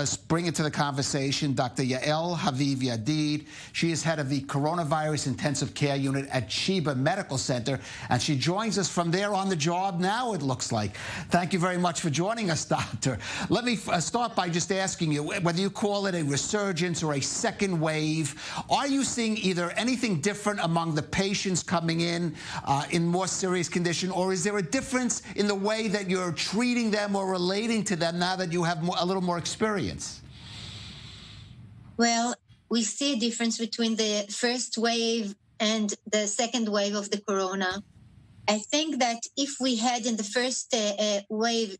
Let's bring into the conversation Dr. Haviv Yadid. She is head of the Coronavirus Intensive Care Unit at Sheba Medical Center, and she joins us from there on the job now, it looks like. Thank you very much for joining us, Doctor. Let me start by just asking you, whether you call it a resurgence or a second wave, are you seeing either anything different among the patients coming in more serious condition, or is there a difference in the way that you're treating them or relating to them now that you have a little more experience? Well, we see a difference between the first wave and the second wave of the corona. I think that if we had in the first wave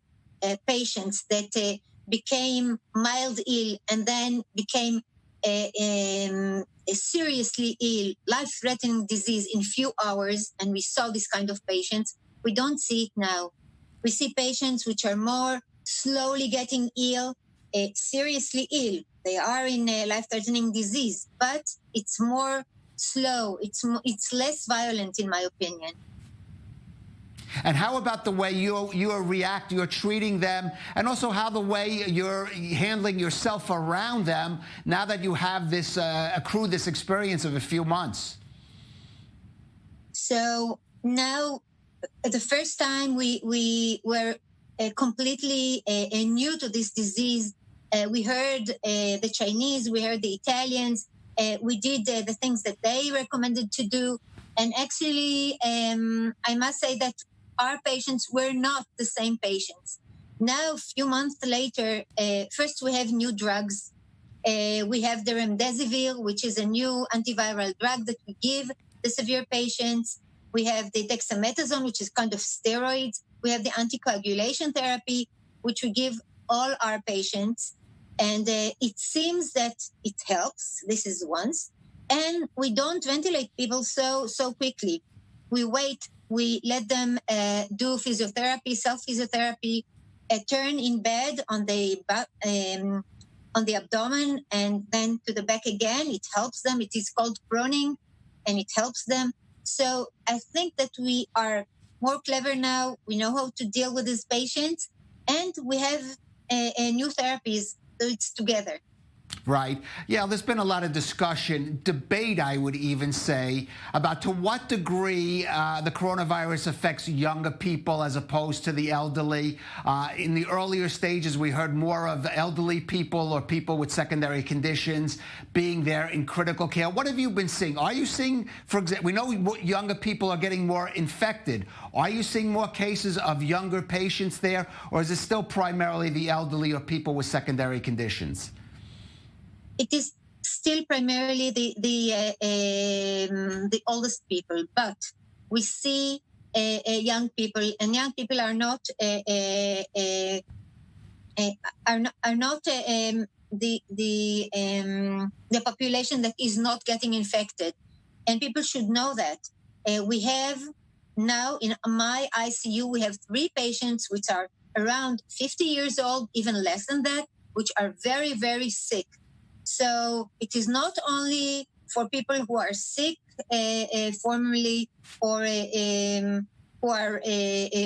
patients that became mild ill and then became a seriously ill, life-threatening disease in few hours, and we saw this kind of patients, we don't see it now. We see patients which are more slowly getting ill, seriously ill. They are in a life-threatening disease, but it's more slow. It's less violent, in my opinion. And how about the way you're treating them, and also how the way you're handling yourself around them now that you have this accrued this experience of a few months? So now, the first time we were completely new to this disease. We heard the Chinese, we heard the Italians, we did the things that they recommended to do. And actually, I must say that our patients were not the same patients. Now, a few months later, first we have new drugs. We have the remdesivir, which is a new antiviral drug that we give the severe patients. We have the dexamethasone, which is kind of steroids. We have the anticoagulation therapy, which we give all our patients. And it seems that it helps. This is once. And we don't ventilate people so quickly. We wait. We let them do physiotherapy, self-physiotherapy, turn in bed on the abdomen and then to the back again. It helps them. It is called proning, and it helps them. So I think that we are more clever now. We know how to deal with these patients, and we have new therapies. So it's together. Right. Yeah, there's been a lot of discussion, debate, I would even say, about to what degree the coronavirus affects younger people as opposed to the elderly. In the earlier stages, we heard more of elderly people or people with secondary conditions being there in critical care. What have you been seeing? Are you seeing, for example, we know younger people are getting more infected. Are you seeing more cases of younger patients there, or is it still primarily the elderly or people with secondary conditions? It is still primarily the oldest people, but we see young people, and young people are not the population that is not getting infected, and people should know that. We have now in my ICU we have 3 patients which are around 50 years old, even less than that, which are very, very sick. So it is not only for people who are sick formerly or who are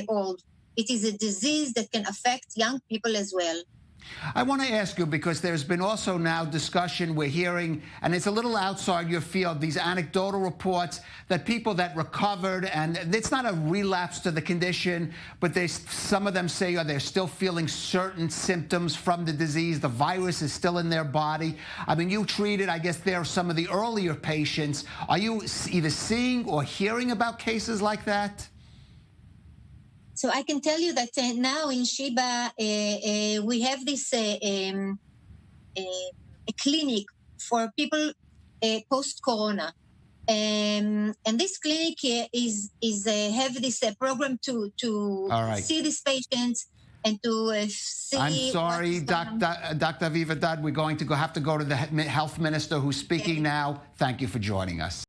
old. It is a disease that can affect young people as well. I want to ask you, because there's been also now discussion, we're hearing, and it's a little outside your field, these anecdotal reports that people that recovered, and it's not a relapse to the condition, but some of them say they're still feeling certain symptoms from the disease. The virus is still in their body. I mean, you treated, I guess, there are some of the earlier patients. Are you either seeing or hearing about cases like that? So I can tell you that now in Sheba, we have this a clinic for people post-corona. And this clinic is have this program to see these patients and to see. I'm sorry, Dr. Haviv Yadid, we're going to have to go to the health minister who's speaking now. Thank you for joining us.